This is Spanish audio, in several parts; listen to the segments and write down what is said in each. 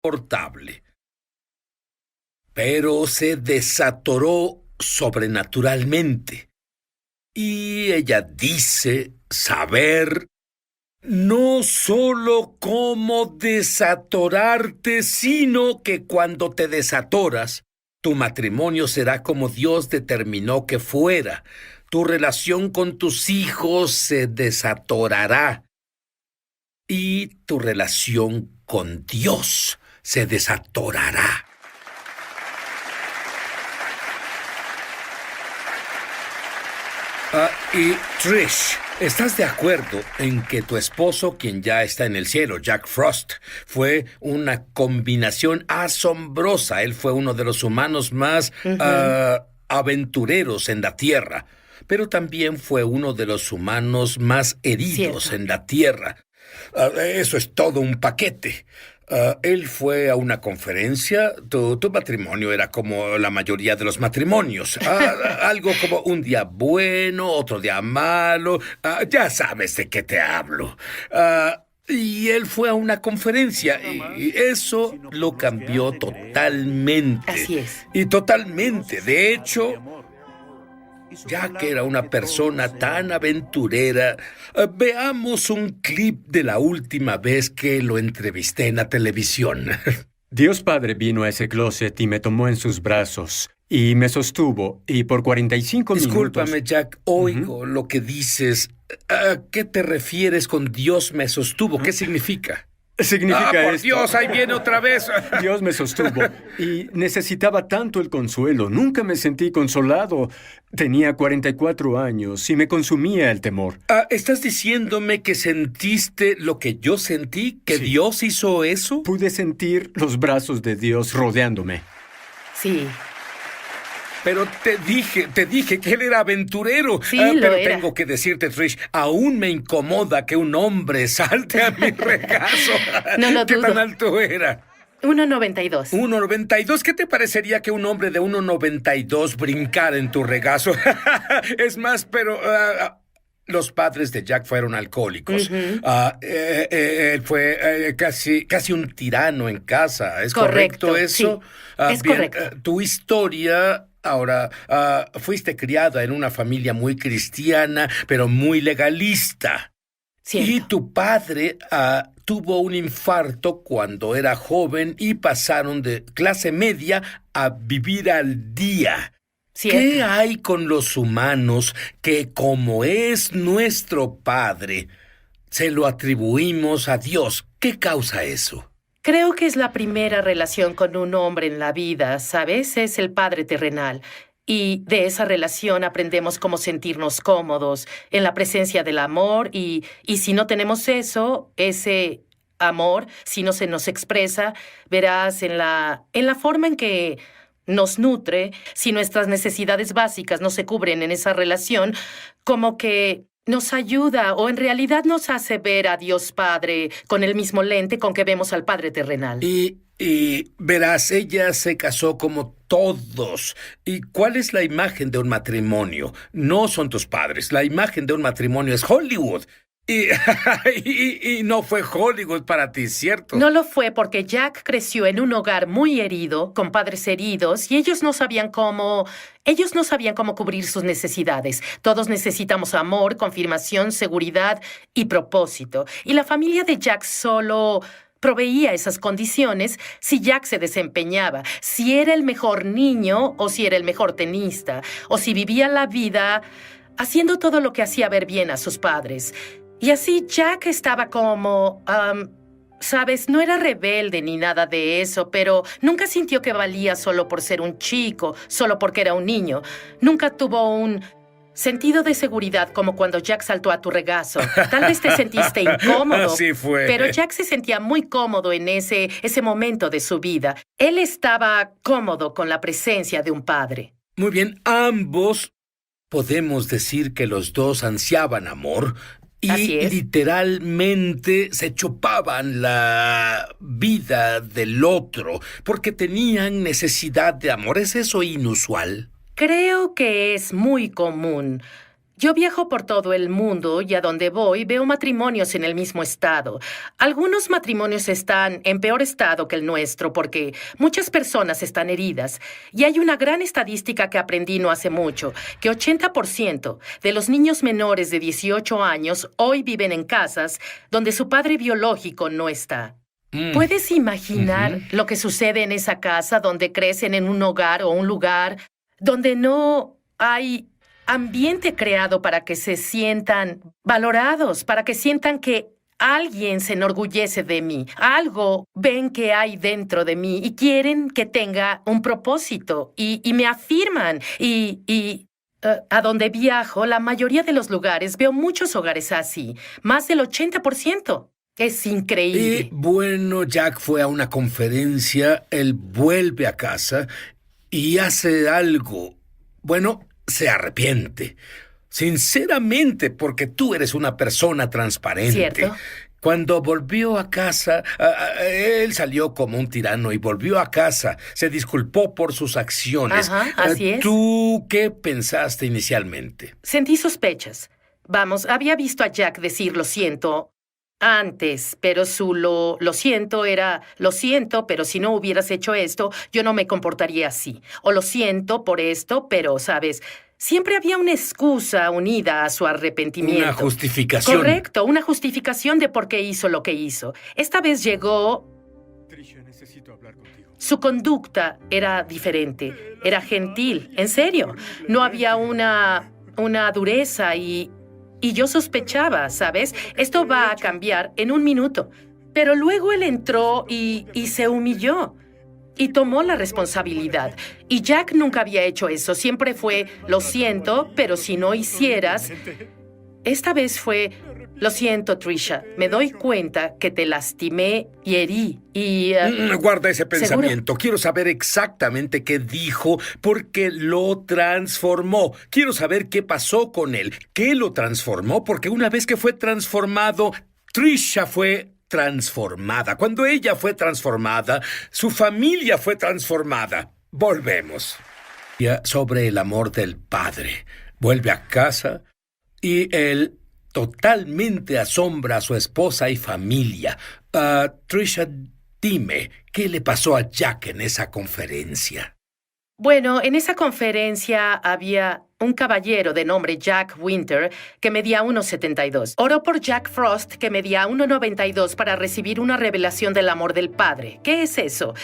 insoportable. Pero se desatoró sobrenaturalmente. Y ella dice saber no solo cómo desatorarte, sino que cuando te desatoras, tu matrimonio será como Dios determinó que fuera. Tu relación con tus hijos se desatorará. Y tu relación con Dios se desatorará. Y Trish, ¿estás de acuerdo en que tu esposo, quien ya está en el cielo, Jack Frost, fue una combinación asombrosa? Él fue uno de los humanos más aventureros en la Tierra, pero también fue uno de los humanos más heridos en la Tierra. Eso es todo un paquete. Él fue a una conferencia. Tu matrimonio era como la mayoría de los matrimonios. Algo como un día bueno, otro día malo. Ya sabes de qué te hablo. Y él fue a una conferencia y eso lo cambió totalmente. Así es. Y totalmente. De hecho, ya que era una persona tan aventurera, veamos un clip de la última vez que lo entrevisté en la televisión. Dios Padre vino a ese closet y me tomó en sus brazos y me sostuvo, y por 45 Discúlpame, minutos... Jack, oigo lo que dices. ¿A qué te refieres con Dios me sostuvo? ¿Qué significa? Significa por esto. Dios, ahí viene otra vez. Dios me sostuvo y necesitaba tanto el consuelo. Nunca me sentí consolado. Tenía 44 años y me consumía el temor. ¿Estás diciéndome que sentiste lo que yo sentí? ¿Que Sí. Dios hizo eso? Pude sentir los brazos de Dios rodeándome. Sí. Pero te dije que él era aventurero. Sí, lo pero era. tengo que decirte, Trish, aún me incomoda que un hombre salte a mi regazo. No lo ¿Qué dudo. tan alto era? 1.92. 1.92. ¿Qué te parecería que un hombre de 1.92 brincara en tu regazo? Es más, pero... los padres de Jack fueron alcohólicos. Él fue casi un tirano en casa. ¿Es correcto eso? Sí, es Bien, correcto. Tu historia... Ahora, fuiste criada en una familia muy cristiana, pero muy legalista. Cierto. Y tu padre tuvo un infarto cuando era joven y pasaron de clase media a vivir al día. Cierto. ¿Qué hay con los humanos que, como es nuestro Padre, se lo atribuimos a Dios? ¿Qué causa eso? Creo que es la primera relación con un hombre en la vida, ¿sabes? Es el padre terrenal. Y de esa relación aprendemos cómo sentirnos cómodos en la presencia del amor y si no tenemos eso, ese amor, si no se nos expresa, verás en la forma en que nos nutre, si nuestras necesidades básicas no se cubren en esa relación, como que nos ayuda o en realidad nos hace ver a Dios Padre con el mismo lente con que vemos al Padre terrenal. Y verás, ella se casó como todos. ¿Y cuál es la imagen de un matrimonio? No son tus padres. La imagen de un matrimonio es Hollywood. Y no fue Hollywood para ti, ¿cierto? No lo fue porque Jack creció en un hogar muy herido, con padres heridos, y ellos no sabían cómo cubrir sus necesidades. Todos necesitamos amor, confirmación, seguridad y propósito. Y la familia de Jack solo proveía esas condiciones si Jack se desempeñaba, si era el mejor niño o si era el mejor tenista, o si vivía la vida haciendo todo lo que hacía ver bien a sus padres. Y así Jack estaba como... ¿sabes? No era rebelde ni nada de eso, pero nunca sintió que valía solo por ser un chico, solo porque era un niño. Nunca tuvo un sentido de seguridad como cuando Jack saltó a tu regazo. Tal vez te sentiste incómodo. Así fue. Pero Jack se sentía muy cómodo en ese momento de su vida. Él estaba cómodo con la presencia de un padre. Muy bien, ambos podemos decir que los dos ansiaban amor. Así Y es. literalmente se chupaban la vida del otro porque tenían necesidad de amor. ¿Es eso inusual? Creo que es muy común. Yo viajo por todo el mundo y a donde voy veo matrimonios en el mismo estado. Algunos matrimonios están en peor estado que el nuestro porque muchas personas están heridas. Y hay una gran estadística que aprendí no hace mucho, que 80% de los niños menores de 18 años hoy viven en casas donde su padre biológico no está. ¿Puedes imaginar lo que sucede en esa casa donde crecen en un hogar o un lugar donde no hay ambiente creado para que se sientan valorados, para que sientan que alguien se enorgullece de mí, algo ven que hay dentro de mí y quieren que tenga un propósito y me afirman a donde viajo, la mayoría de los lugares, veo muchos hogares así, más del 80%. Es increíble. Bueno, Jack fue a una conferencia, él vuelve a casa y hace algo. Bueno, se arrepiente. Sinceramente, porque tú eres una persona transparente. ¿Cierto? Cuando volvió a casa, él salió como un tirano y volvió a casa. Se disculpó por sus acciones. Ajá, así es. ¿Tú qué pensaste inicialmente? Sentí sospechas. Vamos, había visto a Jack decir lo siento antes, pero su lo siento era lo siento, pero si no hubieras hecho esto, yo no me comportaría así. O lo siento por esto, pero, ¿sabes? Siempre había una excusa unida a su arrepentimiento. Una justificación. Correcto, una justificación de por qué hizo lo que hizo. Esta vez llegó. Trisha, necesito hablar contigo. Su conducta era diferente, era gentil, en serio. No había una dureza y yo sospechaba, ¿sabes? Esto va a cambiar en un minuto. Pero luego él entró y se humilló. Y tomó la responsabilidad. Y Jack nunca había hecho eso. Siempre fue, lo siento, pero si no hicieras... Esta vez fue, lo siento, Trisha. Me doy cuenta que te lastimé y herí. Y... Guarda ese pensamiento. ¿seguro? Quiero saber exactamente qué dijo porque lo transformó. Quiero saber qué pasó con él. ¿Qué lo transformó? Porque una vez que fue transformado, Trisha fue transformada. Cuando ella fue transformada, su familia fue transformada. Volvemos. Ya sobre el amor del padre. Vuelve a casa y él totalmente asombra a su esposa y familia. Trisha, dime, ¿qué le pasó a Jack en esa conferencia? Bueno, en esa conferencia había un caballero de nombre Jack Winter que medía 1,72. Oró por Jack Frost, que medía 1,92 para recibir una revelación del amor del Padre. ¿Qué es eso?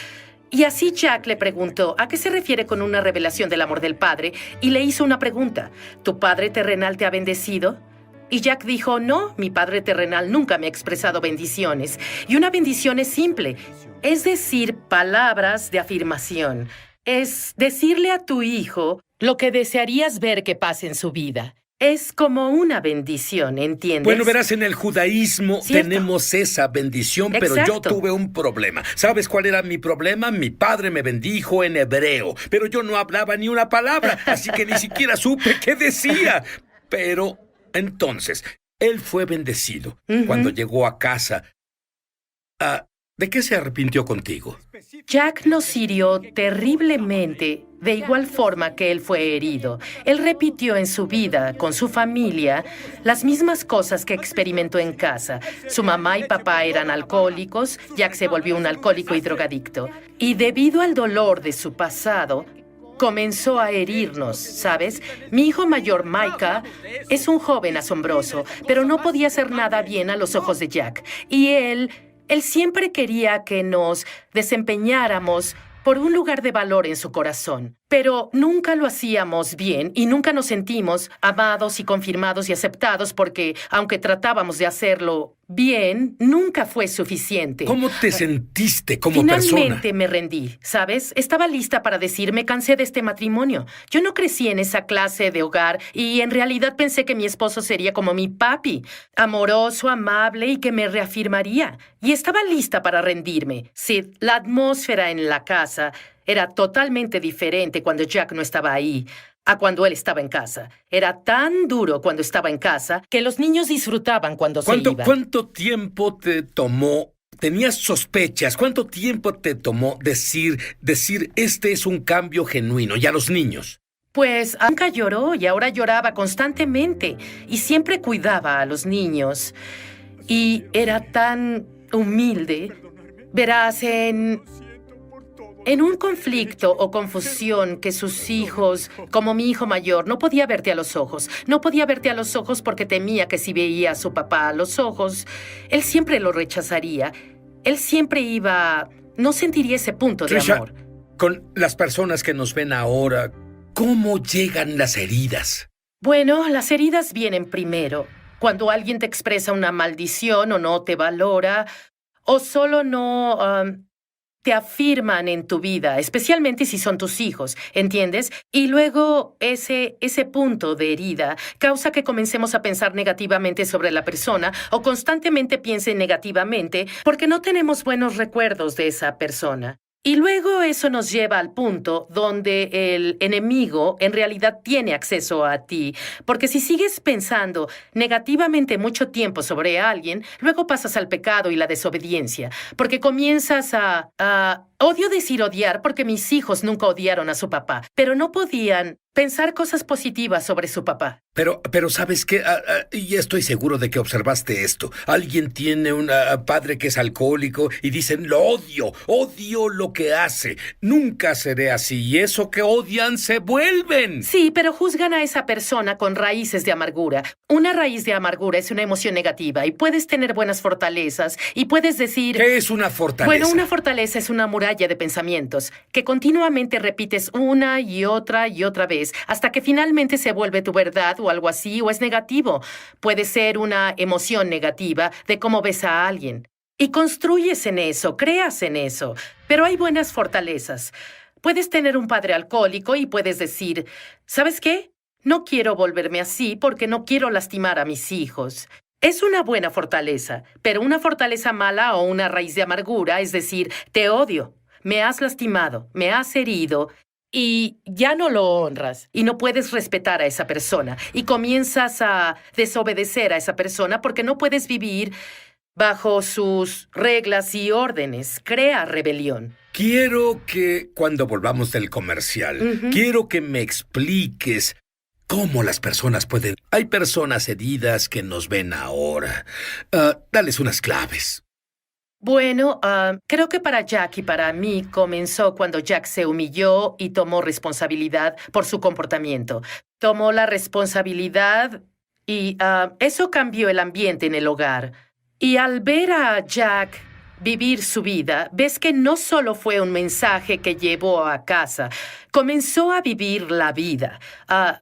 Y así Jack le preguntó, ¿a qué se refiere con una revelación del amor del Padre? Y le hizo una pregunta, ¿tu padre terrenal te ha bendecido? Y Jack dijo, no, mi padre terrenal nunca me ha expresado bendiciones. Y una bendición es simple, es decir, palabras de afirmación. Es decirle a tu hijo lo que desearías ver que pase en su vida. Es como una bendición, ¿entiendes? Bueno, verás, en el judaísmo ¿cierto? Tenemos esa bendición, pero yo Exacto. tuve un problema. ¿Sabes cuál era mi problema? Mi padre me bendijo en hebreo, pero yo no hablaba ni una palabra, así que ni siquiera supe qué decía. Pero entonces, él fue bendecido. Cuando llegó a casa, ¿de qué se arrepintió contigo? Jack nos hirió terriblemente, de igual forma que él fue herido. Él repitió en su vida, con su familia, las mismas cosas que experimentó en casa. Su mamá y papá eran alcohólicos, Jack se volvió un alcohólico y drogadicto. Y debido al dolor de su pasado, comenzó a herirnos, ¿sabes? Mi hijo mayor, Micah, es un joven asombroso, pero no podía hacer nada bien a los ojos de Jack. Y él siempre quería que nos desempeñáramos por un lugar de valor en su corazón. Pero nunca lo hacíamos bien y nunca nos sentimos amados y confirmados y aceptados porque, aunque tratábamos de hacerlo bien, nunca fue suficiente. ¿Cómo te sentiste como persona? Finalmente me rendí, ¿sabes? Estaba lista para decir, me cansé de este matrimonio. Yo no crecí en esa clase de hogar y en realidad pensé que mi esposo sería como mi papi, amoroso, amable y que me reafirmaría. Y estaba lista para rendirme. Sí, la atmósfera en la casa era totalmente diferente cuando Jack no estaba ahí a cuando él estaba en casa. Era tan duro cuando estaba en casa que los niños disfrutaban cuando se iba. ¿Cuánto tiempo te tomó? ¿Tenías sospechas? ¿Cuánto tiempo te tomó decir este es un cambio genuino? Y a los niños. Pues nunca lloró y ahora lloraba constantemente y siempre cuidaba a los niños. Y era tan humilde. Verás, en un conflicto o confusión que sus hijos, como mi hijo mayor, no podía verte a los ojos. No podía verte a los ojos porque temía que si veía a su papá a los ojos, él siempre lo rechazaría. Él siempre no sentiría ese punto de Trisha, amor. con las personas que nos ven ahora, ¿cómo llegan las heridas? Bueno, las heridas vienen primero. Cuando alguien te expresa una maldición o no te valora, o solo no te afirman en tu vida, especialmente si son tus hijos, ¿entiendes? Y luego ese punto de herida causa que comencemos a pensar negativamente sobre la persona o constantemente piensen negativamente porque no tenemos buenos recuerdos de esa persona. Y luego eso nos lleva al punto donde el enemigo en realidad tiene acceso a ti. Porque si sigues pensando negativamente mucho tiempo sobre alguien, luego pasas al pecado y la desobediencia. Porque comienzas odio decir odiar porque mis hijos nunca odiaron a su papá, pero no podían pensar cosas positivas sobre su papá. Pero ¿sabes qué? Y estoy seguro de que observaste esto. Alguien tiene un padre que es alcohólico y dicen, lo odio lo que hace. Nunca seré así. Y eso que odian se vuelven. Sí, pero juzgan a esa persona con raíces de amargura. Una raíz de amargura es una emoción negativa y puedes tener buenas fortalezas y puedes decir... ¿Qué es una fortaleza? Bueno, una fortaleza es una muralla de pensamientos que continuamente repites una y otra vez hasta que finalmente se vuelve tu verdad o algo así, o es negativo. Puede ser una emoción negativa de cómo ves a alguien. Y construyes en eso, creas en eso. Pero hay buenas fortalezas. Puedes tener un padre alcohólico y puedes decir, ¿sabes qué? No quiero volverme así porque no quiero lastimar a mis hijos. Es una buena fortaleza, pero una fortaleza mala o una raíz de amargura, es decir, te odio, me has lastimado, me has herido, y ya no lo honras y no puedes respetar a esa persona y comienzas a desobedecer a esa persona porque no puedes vivir bajo sus reglas y órdenes. Crea rebelión. Quiero que, cuando volvamos del comercial, quiero que me expliques cómo las personas pueden... Hay personas heridas que nos ven ahora. Dales unas claves. Bueno, creo que para Jack y para mí comenzó cuando Jack se humilló y tomó responsabilidad por su comportamiento. Tomó la responsabilidad y eso cambió el ambiente en el hogar. Y al ver a Jack vivir su vida, ves que no solo fue un mensaje que llevó a casa, comenzó a vivir la vida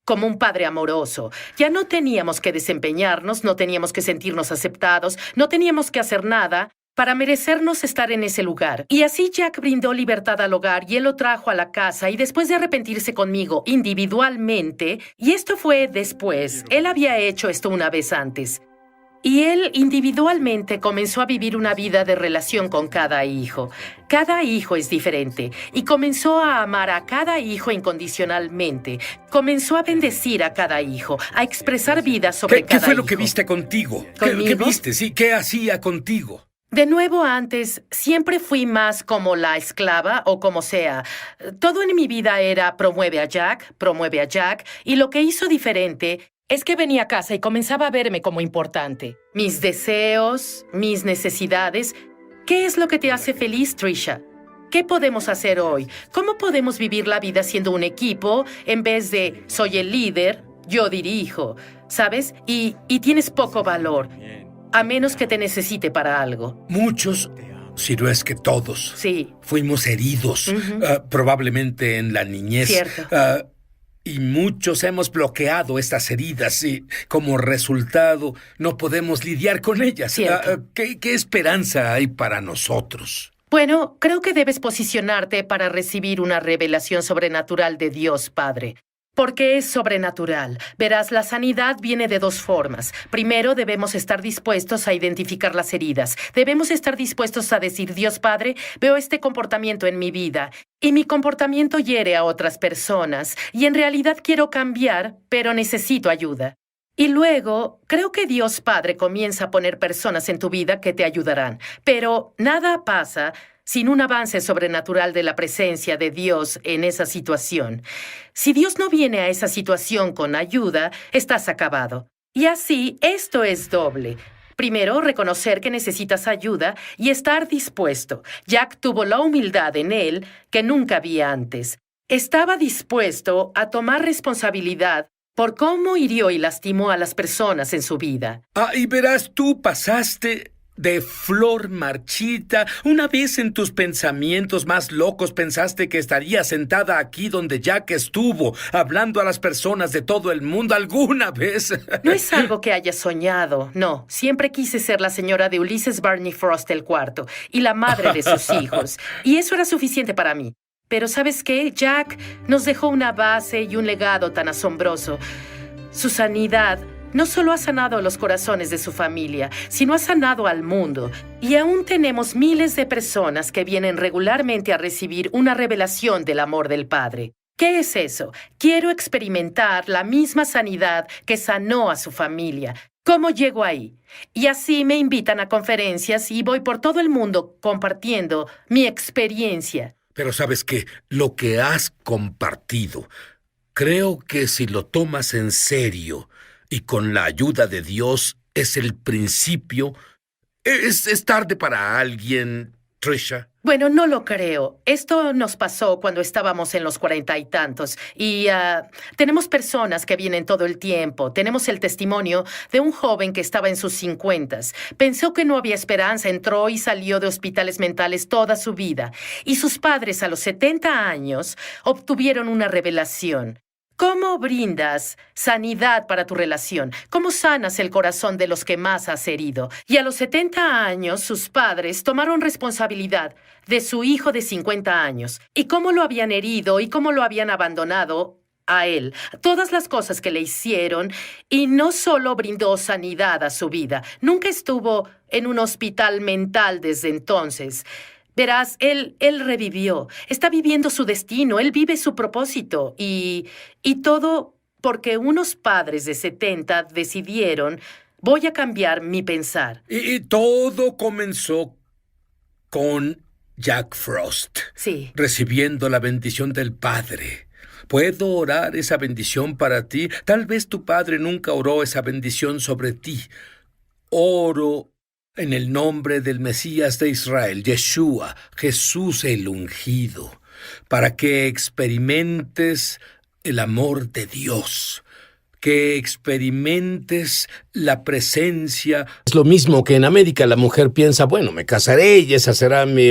como un padre amoroso. Ya no teníamos que desempeñarnos, no teníamos que sentirnos aceptados, no teníamos que hacer nada para merecernos estar en ese lugar. Y así Jack brindó libertad al hogar y él lo trajo a la casa y después de arrepentirse conmigo individualmente, y esto fue después, él había hecho esto una vez antes, y él individualmente comenzó a vivir una vida de relación con cada hijo. Cada hijo es diferente y comenzó a amar a cada hijo incondicionalmente. Comenzó a bendecir a cada hijo, a expresar vida sobre cada hijo. ¿Qué fue lo que viste contigo? ¿Qué viste? Sí, ¿qué hacía contigo? De nuevo, antes, siempre fui más como la esclava o como sea. Todo en mi vida era promueve a Jack, y lo que hizo diferente es que venía a casa y comenzaba a verme como importante. Mis deseos, mis necesidades. ¿Qué es lo que te hace feliz, Trisha? ¿Qué podemos hacer hoy? ¿Cómo podemos vivir la vida siendo un equipo en vez de soy el líder, yo dirijo, ¿sabes? Y tienes poco valor. A menos que te necesite para algo. Muchos, si no es que todos, sí, fuimos heridos, probablemente en la niñez. Cierto. Y muchos hemos bloqueado estas heridas y, como resultado, no podemos lidiar con ellas. ¿Qué esperanza hay para nosotros? Bueno, creo que debes posicionarte para recibir una revelación sobrenatural de Dios Padre. Porque es sobrenatural. Verás, la sanidad viene de dos formas. Primero, debemos estar dispuestos a identificar las heridas. Debemos estar dispuestos a decir, Dios Padre, veo este comportamiento en mi vida y mi comportamiento hiere a otras personas y en realidad quiero cambiar, pero necesito ayuda. Y luego, creo que Dios Padre comienza a poner personas en tu vida que te ayudarán. Pero nada pasa sin un avance sobrenatural de la presencia de Dios en esa situación. Si Dios no viene a esa situación con ayuda, estás acabado. Y así, esto es doble. Primero, reconocer que necesitas ayuda y estar dispuesto. Jack tuvo la humildad en él que nunca había antes. Estaba dispuesto a tomar responsabilidad por cómo hirió y lastimó a las personas en su vida. Y verás, tú pasaste de flor marchita. Una vez en tus pensamientos más locos pensaste que estaría sentada aquí donde Jack estuvo, hablando a las personas de todo el mundo alguna vez. No es algo que haya soñado, no. Siempre quise ser la señora de Ulysses Barney Frost el cuarto y la madre de sus hijos. Y eso era suficiente para mí. Pero ¿sabes qué? Jack nos dejó una base y un legado tan asombroso. Su sanidad no solo ha sanado los corazones de su familia, sino ha sanado al mundo. Y aún tenemos miles de personas que vienen regularmente a recibir una revelación del amor del Padre. ¿Qué es eso? Quiero experimentar la misma sanidad que sanó a su familia. ¿Cómo llego ahí? Y así me invitan a conferencias y voy por todo el mundo compartiendo mi experiencia. Pero ¿sabes qué? Lo que has compartido, creo que si lo tomas en serio y con la ayuda de Dios, es el principio. Es tarde para alguien, Trisha. Bueno, no lo creo. Esto nos pasó cuando estábamos en los 40 y tantos. Y tenemos personas que vienen todo el tiempo. Tenemos el testimonio de un joven que estaba en sus 50. Pensó que no había esperanza, entró y salió de hospitales mentales toda su vida. Y sus padres a los 70 años obtuvieron una revelación. ¿Cómo brindas sanidad para tu relación? ¿Cómo sanas el corazón de los que más has herido? Y a los 70 años, sus padres tomaron responsabilidad de su hijo de 50 años. ¿Y cómo lo habían herido y cómo lo habían abandonado a él? Todas las cosas que le hicieron, y no solo brindó sanidad a su vida. Nunca estuvo en un hospital mental desde entonces. Verás, él revivió, está viviendo su destino, él vive su propósito y todo porque unos padres de 70 decidieron, voy a cambiar mi pensar. Y todo comenzó con Jack Frost. Sí. Recibiendo la bendición del Padre. ¿Puedo orar esa bendición para ti? Tal vez tu padre nunca oró esa bendición sobre ti. Oro en el nombre del Mesías de Israel, Yeshua, Jesús el ungido, para que experimentes el amor de Dios, que experimentes la presencia. Es lo mismo que en América la mujer piensa, bueno, me casaré y esa será mi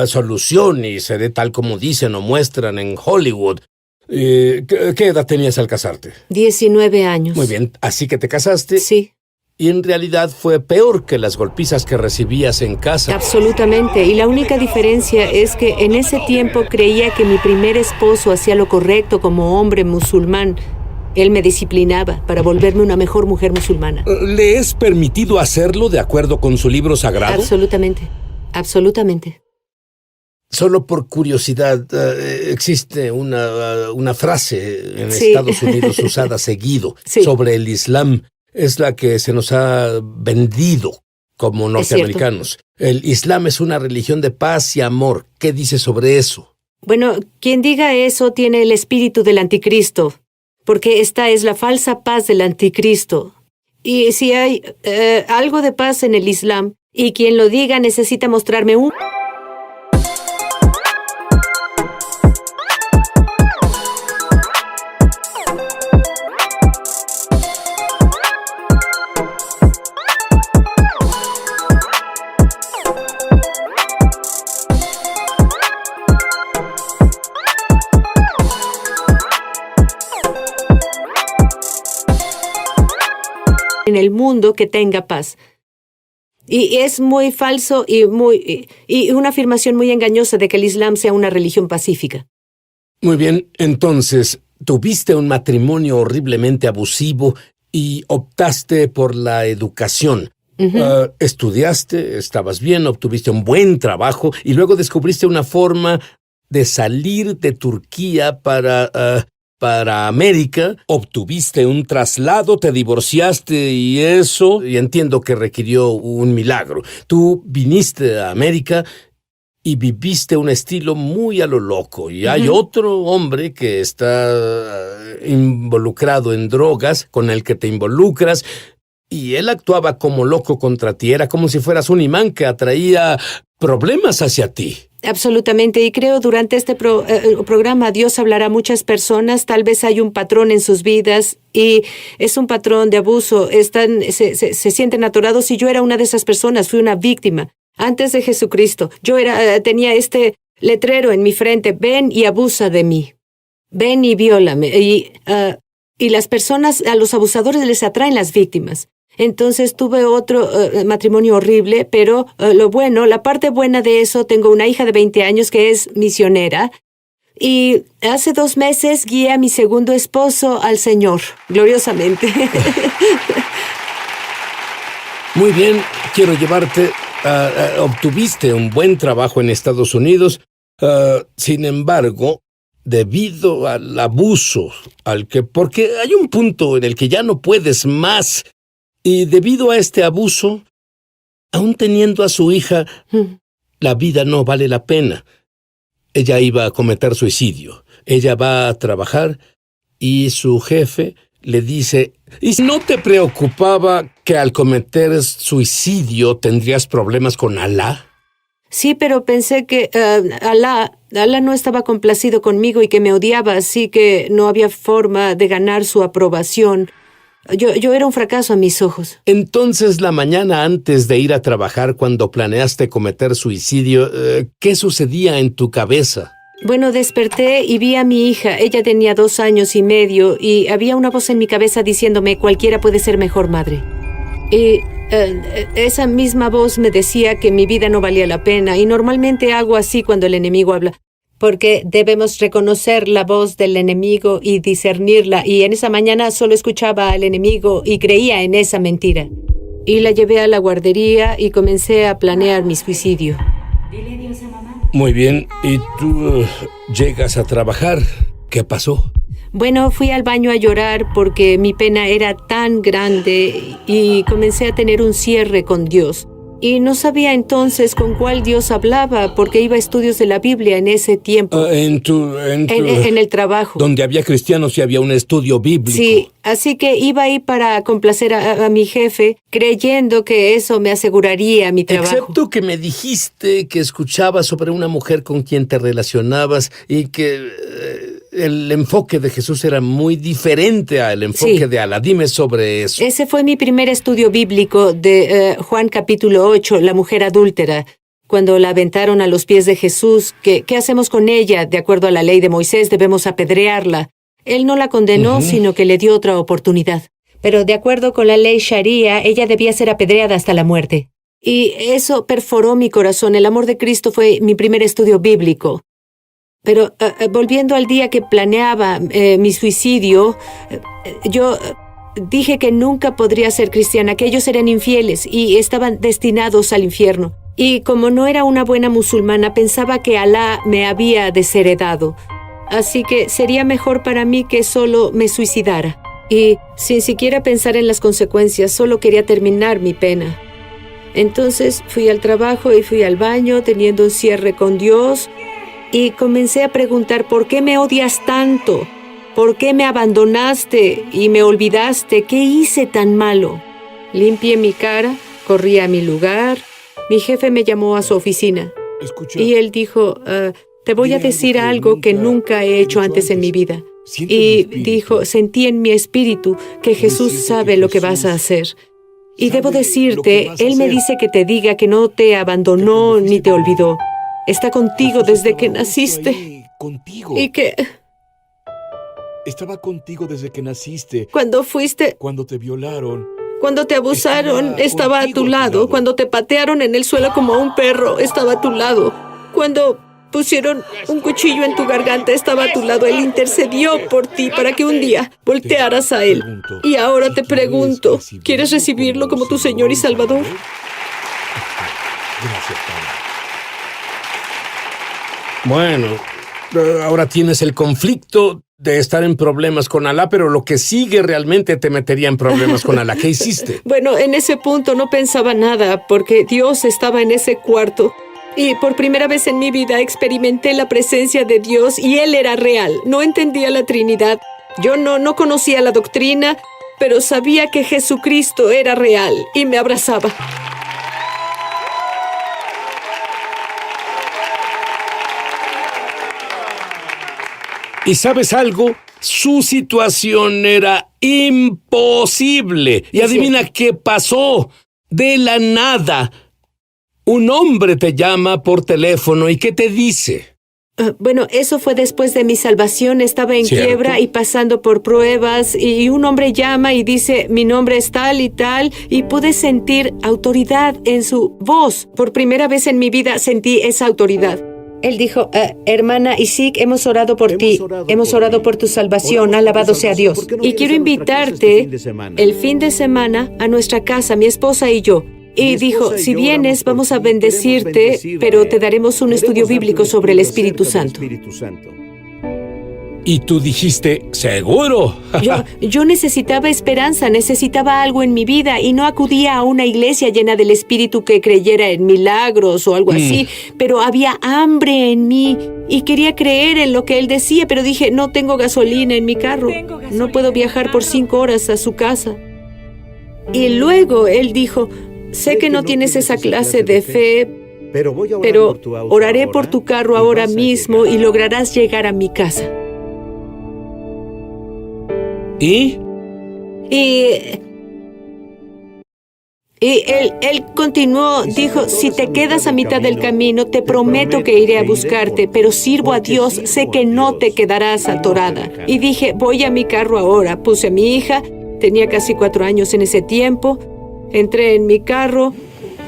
solución y seré tal como dicen o muestran en Hollywood. ¿Qué edad tenías al casarte? 19 años. Muy bien, ¿así que te casaste? Sí. Y en realidad fue peor que las golpizas que recibías en casa. Absolutamente. Y la única diferencia es que en ese tiempo creía que mi primer esposo hacía lo correcto como hombre musulmán. Él me disciplinaba para volverme una mejor mujer musulmana. ¿Le es permitido hacerlo de acuerdo con su libro sagrado? Absolutamente. Absolutamente. Solo por curiosidad, existe una frase en Sí. Estados Unidos usada seguido Sí. sobre el Islam. Es la que se nos ha vendido como norteamericanos. El Islam es una religión de paz y amor. ¿Qué dice sobre eso? Bueno, quien diga eso tiene el espíritu del anticristo, porque esta es la falsa paz del anticristo. Y si hay algo de paz en el Islam, y quien lo diga necesita mostrarme un... en el mundo que tenga paz. Y es muy falso y una afirmación muy engañosa de que el Islam sea una religión pacífica. Muy bien, entonces, tuviste un matrimonio horriblemente abusivo y optaste por la educación. Estudiaste, estabas bien, obtuviste un buen trabajo y luego descubriste una forma de salir de Turquía para América, obtuviste un traslado, te divorciaste y entiendo que requirió un milagro. Tú viniste a América y viviste un estilo muy a lo loco. Y hay otro hombre que está involucrado en drogas, con el que te involucras, y él actuaba como loco contra ti. Era como si fueras un imán que atraía problemas hacia ti. Absolutamente, y creo durante este programa Dios hablará a muchas personas. Tal vez hay un patrón en sus vidas y es un patrón de abuso. Se sienten atorados y yo era una de esas personas, fui una víctima. Antes de Jesucristo, tenía este letrero en mi frente: ven y abusa de mí, ven y viólame. Y las personas, a los abusadores les atraen las víctimas. Entonces tuve otro matrimonio horrible, pero la parte buena de eso, tengo una hija de 20 años que es misionera. Y hace 2 meses guié a mi segundo esposo al Señor, gloriosamente. Muy bien, quiero llevarte. Obtuviste un buen trabajo en Estados Unidos. Sin embargo, debido al abuso, porque hay un punto en el que ya no puedes más. Y debido a este abuso, aún teniendo a su hija, la vida no vale la pena. Ella iba a cometer suicidio. Ella va a trabajar y su jefe le dice: ¿y no te preocupaba que al cometer suicidio tendrías problemas con Alá? Sí, pero pensé que Alá no estaba complacido conmigo y que me odiaba, así que no había forma de ganar su aprobación. Yo era un fracaso a mis ojos. Entonces, la mañana antes de ir a trabajar, cuando planeaste cometer suicidio, ¿qué sucedía en tu cabeza? Bueno, desperté y vi a mi hija. Ella tenía 2 años y medio y había una voz en mi cabeza diciéndome: cualquiera puede ser mejor madre. Y esa misma voz me decía que mi vida no valía la pena, y normalmente hago así cuando el enemigo habla, porque debemos reconocer la voz del enemigo y discernirla, y en esa mañana solo escuchaba al enemigo y creía en esa mentira. Y la llevé a la guardería y comencé a planear mi suicidio. Muy bien, ¿y tú llegas a trabajar? ¿Qué pasó? Bueno, fui al baño a llorar porque mi pena era tan grande y comencé a tener un cierre con Dios. Y no sabía entonces con cuál Dios hablaba, porque iba a estudios de la Biblia en ese tiempo. En el trabajo. Donde había cristianos y había un estudio bíblico. Sí, así que iba ahí para complacer a mi jefe, creyendo que eso me aseguraría mi trabajo. Excepto que me dijiste que escuchabas sobre una mujer con quien te relacionabas y que el enfoque de Jesús era muy diferente al enfoque de Alá. Dime sobre eso. Ese fue mi primer estudio bíblico de Juan capítulo 8, la mujer adúltera. Cuando la aventaron a los pies de Jesús, ¿qué hacemos con ella? De acuerdo a la ley de Moisés, debemos apedrearla. Él no la condenó, sino que le dio otra oportunidad. Pero de acuerdo con la ley Sharia, ella debía ser apedreada hasta la muerte. Y eso perforó mi corazón. El amor de Cristo fue mi primer estudio bíblico. Pero volviendo al día que planeaba mi suicidio, yo dije que nunca podría ser cristiana, que ellos eran infieles y estaban destinados al infierno. Y como no era una buena musulmana, pensaba que Alá me había desheredado. Así que sería mejor para mí que solo me suicidara. Y sin siquiera pensar en las consecuencias, solo quería terminar mi pena. Entonces fui al trabajo y fui al baño, teniendo un cierre con Dios, y comencé a preguntar: ¿por qué me odias tanto? ¿Por qué me abandonaste y me olvidaste? ¿Qué hice tan malo? Limpié mi cara, corrí a mi lugar. Mi jefe me llamó a su oficina. Escucha, Y él dijo: te voy a decir algo que nunca he hecho antes en mi vida. Y dijo: sentí en mi espíritu que Jesús sabe lo que vas a hacer. Y debo decirte, Él me dice que te diga que no te abandonó ni te olvidó. Está contigo desde que naciste. Contigo. Y que Estaba contigo desde que naciste. cuando fuiste, Cuando te violaron. cuando te abusaron, estaba a tu lado. Cuando te patearon en el suelo como a un perro, estaba a tu lado. Cuando pusieron un cuchillo en tu garganta, estaba a tu lado. Él intercedió por ti para que un día voltearas a Él. Y ahora te pregunto, ¿quieres recibirlo como tu Señor y Salvador? Gracias, Padre. Bueno, ahora tienes el conflicto de estar en problemas con Alá, pero lo que sigue realmente te metería en problemas con Alá. ¿Qué hiciste? Bueno, en ese punto no pensaba nada, porque Dios estaba en ese cuarto. Y por primera vez en mi vida experimenté la presencia de Dios y Él era real. No entendía la Trinidad. Yo no conocía la doctrina, pero sabía que Jesucristo era real y me abrazaba. ¿Y sabes algo? Su situación era imposible. Y adivina qué pasó. De la nada, un hombre te llama por teléfono y ¿qué te dice? Bueno, eso fue después de mi salvación. Estaba en ¿Cierto? quiebra y pasando por pruebas. Y un hombre llama y dice, mi nombre es tal y tal. Y pude sentir autoridad en su voz. Por primera vez en mi vida sentí esa autoridad. Él dijo, hermana Isik, hemos orado por ti. Hemos orado por tu salvación. Alabado sea Dios. Y quiero invitarte el fin de semana a nuestra casa, mi esposa y yo. Y dijo, si vienes, vamos a bendecirte, pero te daremos un estudio bíblico sobre el Espíritu Santo. Y tú dijiste, ¿seguro? Yo necesitaba esperanza, necesitaba algo en mi vida y no acudía a una iglesia llena del Espíritu que creyera en milagros o algo así, pero había hambre en mí y quería creer en lo que él decía, pero dije, no tengo gasolina en mi carro, no puedo viajar por 5 horas a su casa. Y luego él dijo, sé que no tienes esa clase de fe, pero oraré por tu carro ahora mismo y lograrás llegar a mi casa. ¿Y? Y él continuó, dijo, si te quedas a mitad del camino, te prometo que iré a buscarte, pero sirvo a Dios, sé que no te quedarás atorada. Y dije, voy a mi carro ahora. Puse a mi hija, tenía casi 4 años en ese tiempo, entré en mi carro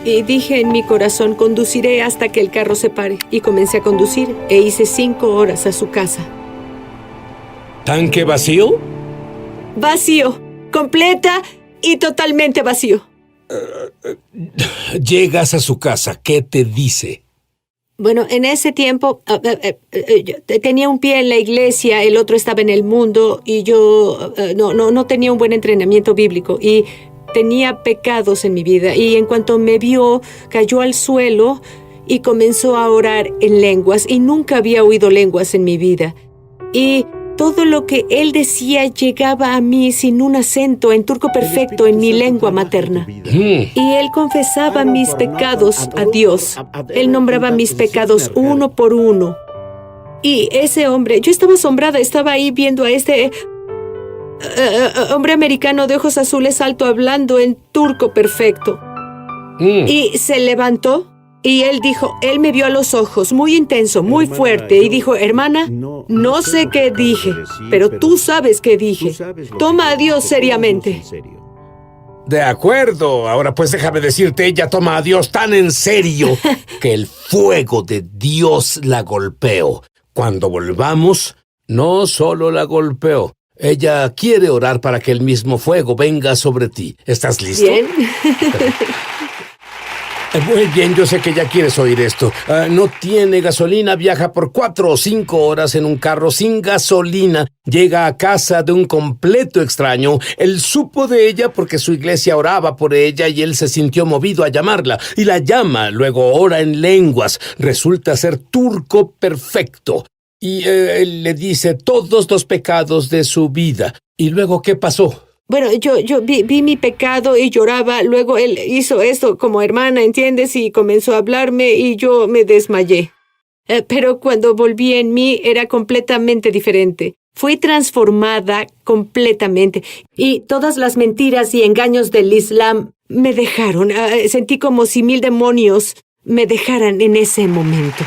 y dije en mi corazón, conduciré hasta que el carro se pare. Y comencé a conducir e hice 5 horas a su casa. ¿Tanque vacío? Vacío, completa y totalmente vacío. Llegas a su casa, ¿qué te dice? Bueno, en ese tiempo yo tenía un pie en la iglesia, el otro estaba en el mundo y yo no tenía un buen entrenamiento bíblico y tenía pecados en mi vida. Y en cuanto me vio, cayó al suelo y comenzó a orar en lenguas y nunca había oído lenguas en mi vida. Y todo lo que él decía llegaba a mí sin un acento, en turco perfecto, en mi lengua materna. Y él confesaba mis pecados a Dios. Él nombraba mis pecados uno por uno. Y ese hombre, yo estaba asombrada, estaba ahí viendo a este hombre americano de ojos azules alto hablando en turco perfecto. Y se levantó. Y él dijo, él me vio a los ojos, muy intenso, muy fuerte, y dijo, hermana, no sé qué dije, pero tú sabes qué dije. Toma a Dios seriamente. De acuerdo, ahora pues déjame decirte, ella toma a Dios tan en serio que el fuego de Dios la golpeó. Cuando volvamos, no solo la golpeó, ella quiere orar para que el mismo fuego venga sobre ti. ¿Estás listo? Bien. Muy bien, yo sé que ya quieres oír esto. No tiene gasolina, viaja por 4 o 5 horas en un carro sin gasolina. Llega a casa de un completo extraño. Él supo de ella porque su iglesia oraba por ella y él se sintió movido a llamarla. Y la llama, luego ora en lenguas. Resulta ser turco perfecto. Y él le dice todos los pecados de su vida. ¿Y luego qué pasó? Bueno, yo vi mi pecado y lloraba. Luego él hizo esto como hermana, ¿entiendes? Y comenzó a hablarme y yo me desmayé. Pero cuando volví en mí era completamente diferente. Fui transformada completamente. Y todas las mentiras y engaños del Islam me dejaron. Sentí como si 1000 demonios me dejaran en ese momento.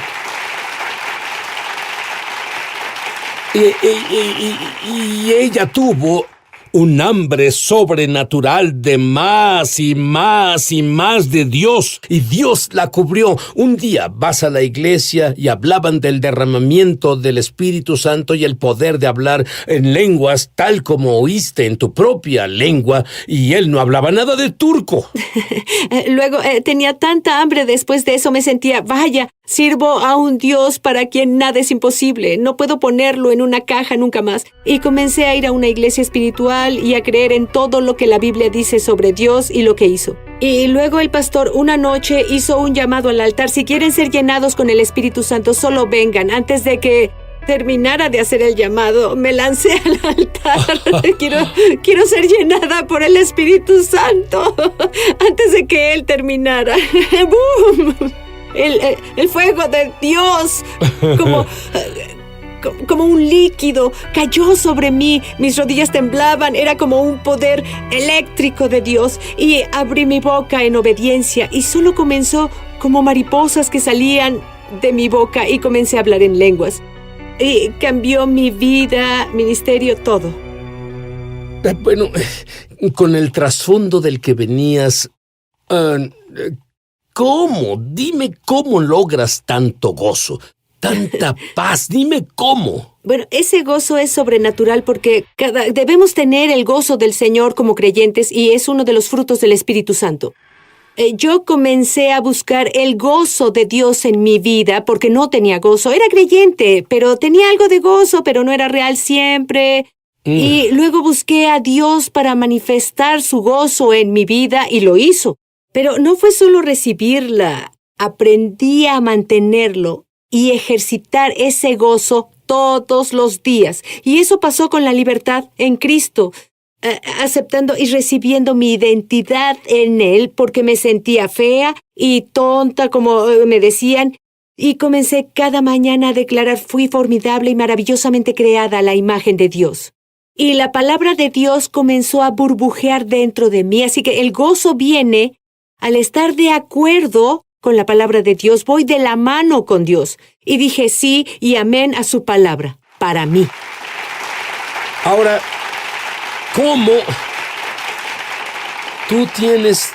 Y ella tuvo un hambre sobrenatural de más y más y más de Dios. Y Dios la cubrió. Un día vas a la iglesia y hablaban del derramamiento del Espíritu Santo y el poder de hablar en lenguas tal como oíste en tu propia lengua. Y él no hablaba nada de turco. Luego tenía tanta hambre después de eso, me sentía, vaya, sirvo a un Dios para quien nada es imposible. No puedo ponerlo en una caja nunca más. Y comencé a ir a una iglesia espiritual y a creer en todo lo que la Biblia dice sobre Dios y lo que hizo. Y luego el pastor una noche hizo un llamado al altar. Si quieren ser llenados con el Espíritu Santo, solo vengan. Antes de que terminara de hacer el llamado, me lancé al altar. Quiero ser llenada por el Espíritu Santo. Antes de que él terminara. ¡Bum! El fuego de Dios, como un líquido, cayó sobre mí. Mis rodillas temblaban, era como un poder eléctrico de Dios. Y abrí mi boca en obediencia y solo comenzó como mariposas que salían de mi boca y comencé a hablar en lenguas. Y cambió mi vida, ministerio, todo. Bueno, con el trasfondo del que venías, ¿cómo? Dime cómo logras tanto gozo, tanta paz. Dime cómo. Bueno, ese gozo es sobrenatural porque debemos tener el gozo del Señor como creyentes y es uno de los frutos del Espíritu Santo. Yo comencé a buscar el gozo de Dios en mi vida porque no tenía gozo. Era creyente, pero tenía algo de gozo, pero no era real siempre. Y luego busqué a Dios para manifestar su gozo en mi vida y lo hizo. Pero no fue solo recibirla, aprendí a mantenerlo y ejercitar ese gozo todos los días. Y eso pasó con la libertad en Cristo, aceptando y recibiendo mi identidad en Él porque me sentía fea y tonta, como me decían. Y comencé cada mañana a declarar, fui formidable y maravillosamente creada a la imagen de Dios. Y la palabra de Dios comenzó a burbujear dentro de mí. Así que el gozo viene al estar de acuerdo con la palabra de Dios. Voy de la mano con Dios. Y dije sí y amén a su palabra, para mí. Ahora, ¿cómo? Tú tienes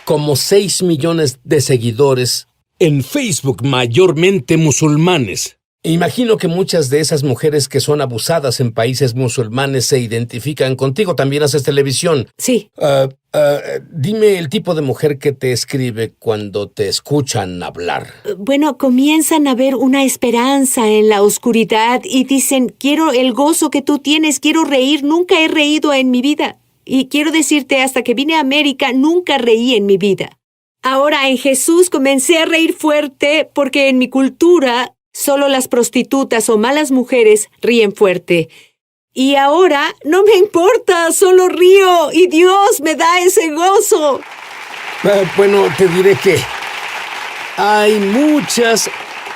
como 6 millones de seguidores en Facebook, mayormente musulmanes. Imagino que muchas de esas mujeres que son abusadas en países musulmanes se identifican contigo. También haces televisión. Sí. Dime el tipo de mujer que te escribe cuando te escuchan hablar. Bueno, comienzan a ver una esperanza en la oscuridad y dicen, quiero el gozo que tú tienes, quiero reír, nunca he reído en mi vida. Y quiero decirte, hasta que vine a América, nunca reí en mi vida. Ahora en Jesús comencé a reír fuerte porque en mi cultura solo las prostitutas o malas mujeres ríen fuerte. Y ahora no me importa, solo río y Dios me da ese gozo. Bueno, te diré que hay muchas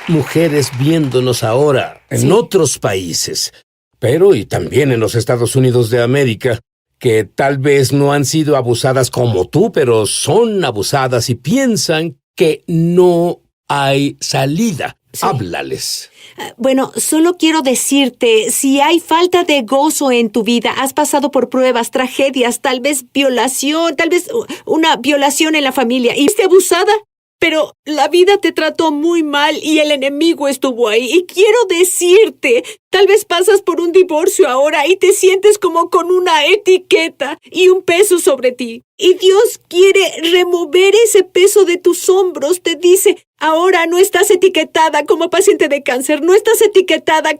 mujeres viéndonos ahora en otros países, pero y también en los Estados Unidos de América, que tal vez no han sido abusadas como tú, pero son abusadas y piensan que no hay salida. Sí. Háblales. Bueno, solo quiero decirte, si hay falta de gozo en tu vida, has pasado por pruebas, tragedias, tal vez violación, tal vez una violación en la familia, y fuiste abusada, pero la vida te trató muy mal y el enemigo estuvo ahí. Y quiero decirte, tal vez pasas por un divorcio ahora y te sientes como con una etiqueta y un peso sobre ti. Y Dios quiere remover ese peso de tus hombros. Te dice, ahora no estás etiquetada como paciente de cáncer, no estás etiquetada